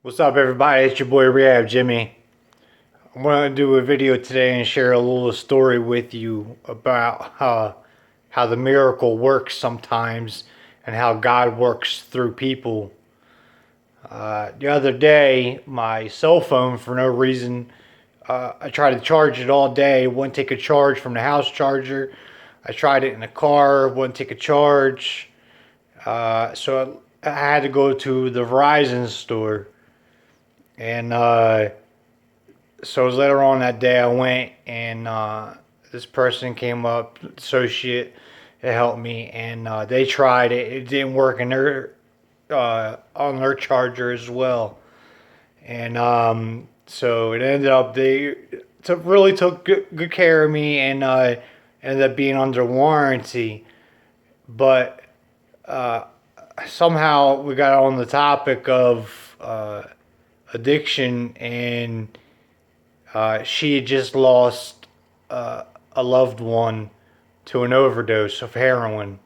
What's up, everybody? It's your boy Rehab Jimmy. I'm going to do a video today and share a little story with you about how the miracle works sometimes and how God works through people. The other day, my cell phone, for no reason, I tried to charge it all day. It wouldn't take a charge from the house charger. I tried it in the car. It wouldn't take a charge. So I had to go to the Verizon store. And so it was later on that day I went, and this person came up, associate, to help me, and they tried it. It didn't work in their on their charger as well, and so it ended up they really took good care of me, and ended up being under warranty. But uh, somehow we got on the topic of addiction, and she had just lost a loved one to an overdose of heroin,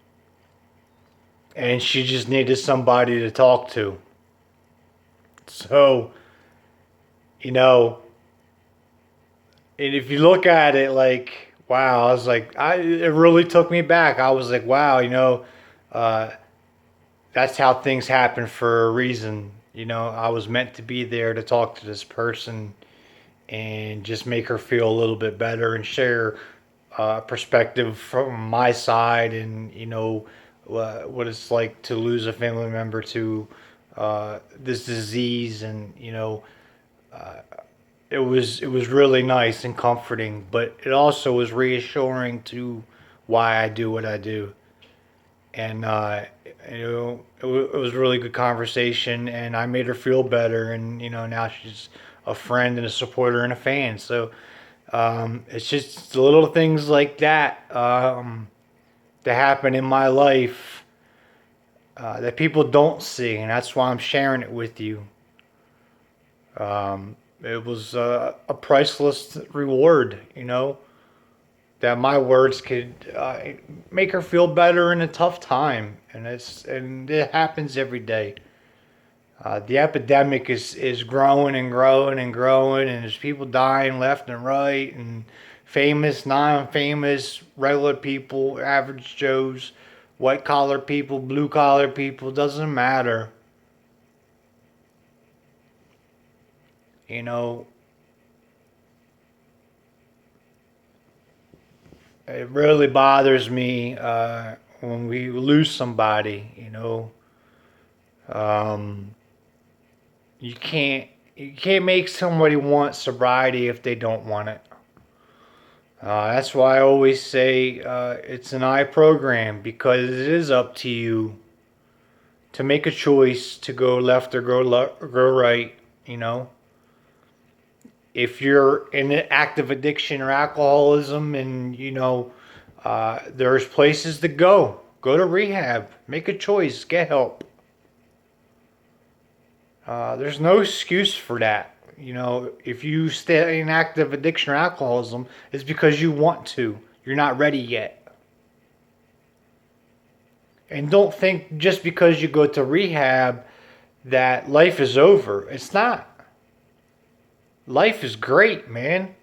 and she just needed somebody to talk to. So, you know, and if you look at it like, wow, I was like, it really took me back. I was like, wow, uh, that's how things happen for a reason. I was meant to be there to talk to this person and just make her feel a little bit better and share perspective from my side, and what it's like to lose a family member to this disease. And it was really nice and comforting, but it also was reassuring to why I do what I do. And it was a really good conversation, and I made her feel better. And now she's a friend and a supporter and a fan. So it's just the little things like that that happen in my life that people don't see, and that's why I'm sharing it with you. It was a priceless reward, that my words could make her feel better in a tough time, and it happens every day. The epidemic is growing and growing and growing, and there's people dying left and right, and famous, non-famous, regular people, average Joes, white collar people, blue collar people, doesn't matter. You know, it really bothers me when we lose somebody. Um, you can't make somebody want sobriety if they don't want it. That's why I always say it's an I program, because it is up to you to make a choice to go left or go right. You know, if you're in an active addiction or alcoholism, and there's places to go. Go to rehab. Make a choice. Get help. There's no excuse for that. If you stay in active addiction or alcoholism, it's because you want to. You're not ready yet. And don't think just because you go to rehab that life is over. It's not. Life is great, man.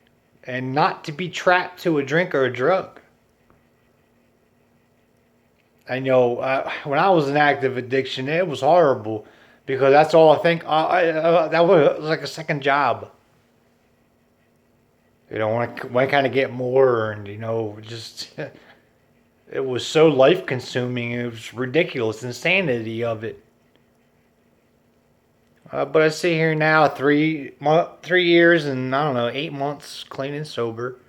And not to be trapped to a drink or a drug. I know when I was in active addiction, it was horrible because that's all I think. That was like a second job. When I kind of get more, and just it was so life consuming. It was ridiculous, insanity of it. But I sit here now, 3 years and I don't know, 8 months clean and sober,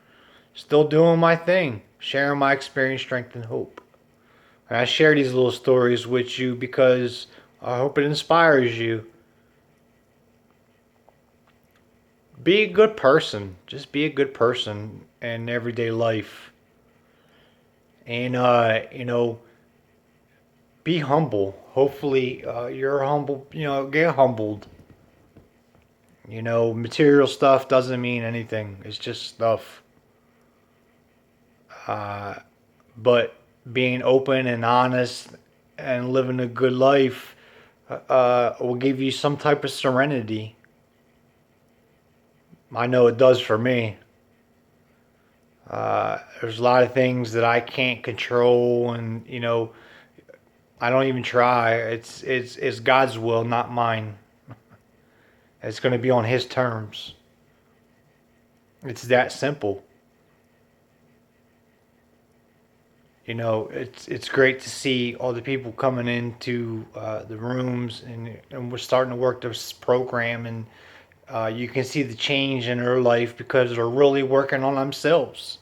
still doing my thing, sharing my experience, strength, and hope. And I share these little stories with you because I hope it inspires you. Be a good person. Just be a good person in everyday life. And, be humble. Hopefully, you're humble, get humbled. Material stuff doesn't mean anything, it's just stuff. Uh, but being open and honest and living a good life will give you some type of serenity. I know it does for me. There's a lot of things that I can't control, and I don't even try. It's God's will, not mine. It's going to be on His terms. It's that simple. It's great to see all the people coming into the rooms, and we're starting to work this program, and you can see the change in their life because they're really working on themselves.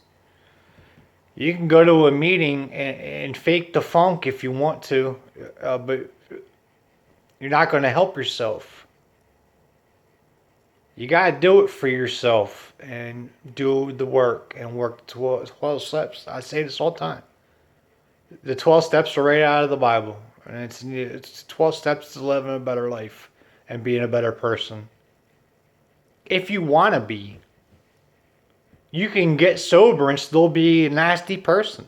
You can go to a meeting and fake the funk if you want to, but you're not going to help yourself. You got to do it for yourself and do the work and work 12 steps. I say this all the time. The 12 steps are right out of the Bible. And it's 12 steps to living a better life and being a better person. If you want to be, you can get sober and still be a nasty person.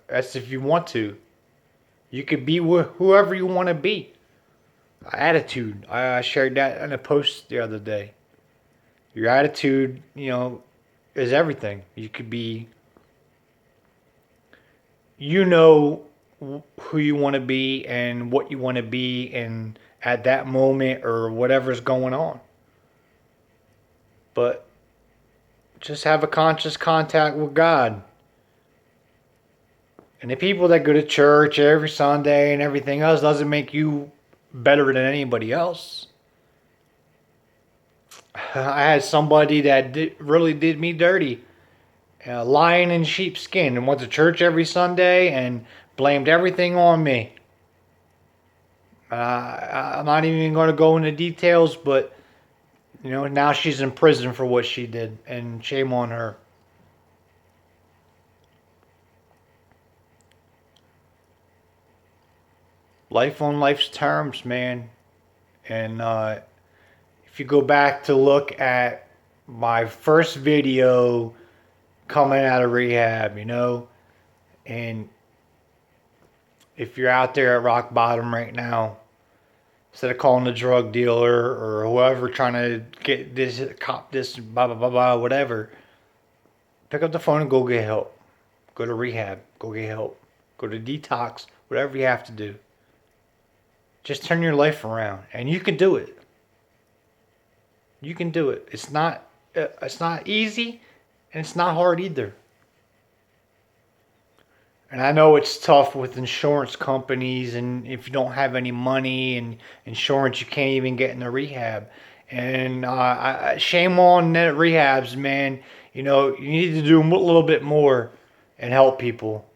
That's if you want to. You could be whoever you want to be. Attitude. I shared that in a post the other day. Your attitude, is everything. You could be, who you want to be and what you want to be and at that moment or whatever's going on. But just have a conscious contact with God. And the people that go to church every Sunday and everything else doesn't make you better than anybody else. I had somebody that really did me dirty, lying in sheepskin, and went to church every Sunday and blamed everything on me. I'm not even going to go into details, but now she's in prison for what she did, and shame on her. Life on life's terms, man. And if you go back to look at my first video coming out of rehab, and if you're out there at rock bottom right now, instead of calling the drug dealer or whoever trying to get this, cop this, blah, blah, blah, blah, whatever, pick up the phone and go get help. Go to rehab. Go get help. Go to detox. Whatever you have to do. Just turn your life around, and you can do it. You can do it. It's not easy, and it's not hard either. And I know it's tough with insurance companies, and if you don't have any money and insurance, you can't even get into rehab. And shame on net rehabs, man. You need to do a little bit more and help people.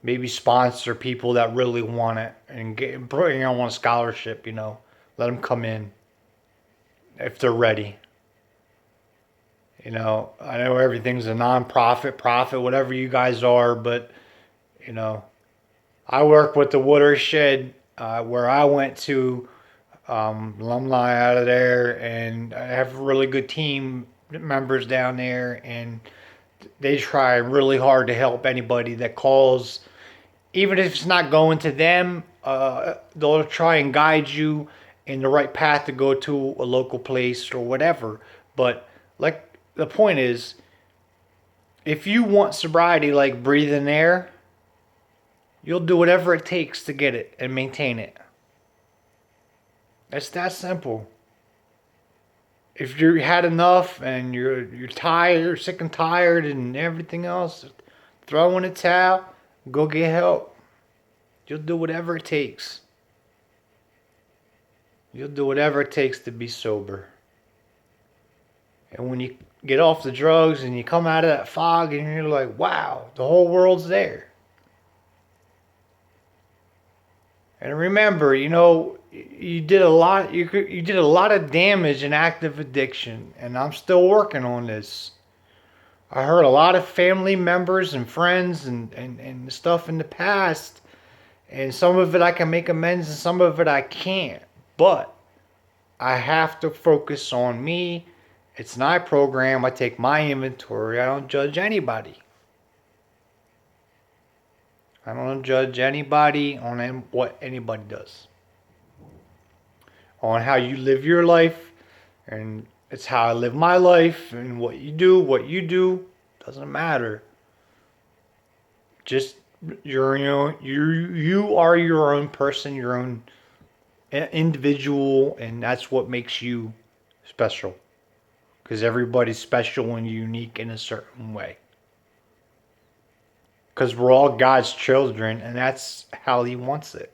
Maybe sponsor people that really want it and bring them on a scholarship. Let them come in if they're ready. I know everything's a non-profit, profit, whatever you guys are, but I work with the Watershed where I went to, alumni out of there, and I have really good team members down there, and they try really hard to help anybody that calls. Even if it's not going to them, they'll try and guide you in the right path to go to a local place or whatever. But like the point is, if you want sobriety like breathing air, you'll do whatever it takes to get it and maintain it. It's that simple. If you had enough and you're tired, sick and tired and everything else, throw in a towel, go get help. You'll do whatever it takes. You'll do whatever it takes to be sober. And when you get off the drugs and you come out of that fog and you're like, wow, the whole world's there. And remember, you did a lot. You did a lot of damage in active addiction, and I'm still working on this. I hurt a lot of family members and friends and stuff in the past, and some of it I can make amends, and some of it I can't. But I have to focus on me. It's my program. I take my inventory. I don't judge anybody. I don't judge anybody on what anybody does. On how you live your life, and it's how I live my life, and what you do, doesn't matter. Just you are your own person, your own individual, and that's what makes you special. Because everybody's special and unique in a certain way. Because we're all God's children, and that's how He wants it.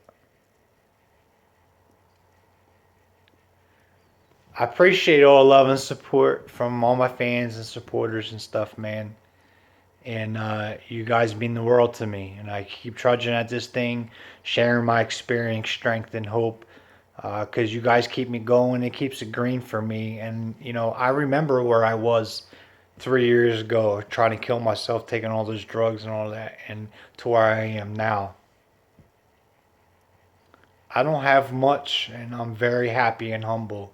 I appreciate all love and support from all my fans and supporters and stuff, man. And you guys mean the world to me. And I keep trudging at this thing, sharing my experience, strength, and hope. Because you guys keep me going. It keeps it green for me. And, I remember where I was 3 years ago, trying to kill myself, taking all those drugs and all that, and to where I am now. I don't have much, and I'm very happy and humble.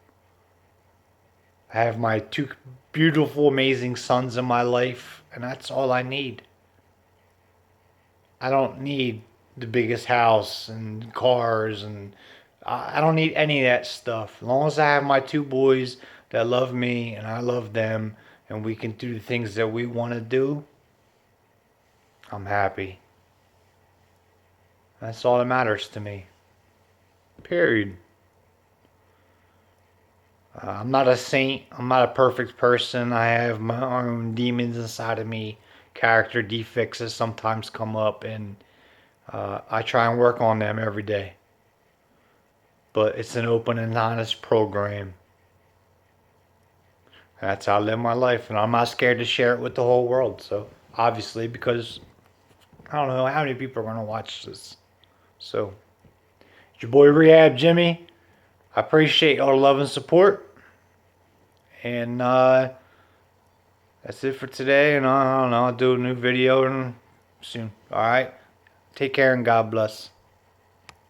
I have my two beautiful, amazing sons in my life, and that's all I need. I don't need the biggest house and cars, and I don't need any of that stuff. As long as I have my two boys that love me and I love them, and we can do the things that we want to do, I'm happy. That's all that matters to me. Period. I'm not a saint. I'm not a perfect person. I have my own demons inside of me, character defects that sometimes come up, and I try and work on them every day. But it's an open and honest program. That's how I live my life, and I'm not scared to share it with the whole world. So, obviously, because I don't know how many people are going to watch this. So, it's your boy Rehab Jimmy. I appreciate all the love and support. And that's it for today. And I don't know, I'll do a new video soon. Alright? Take care and God bless.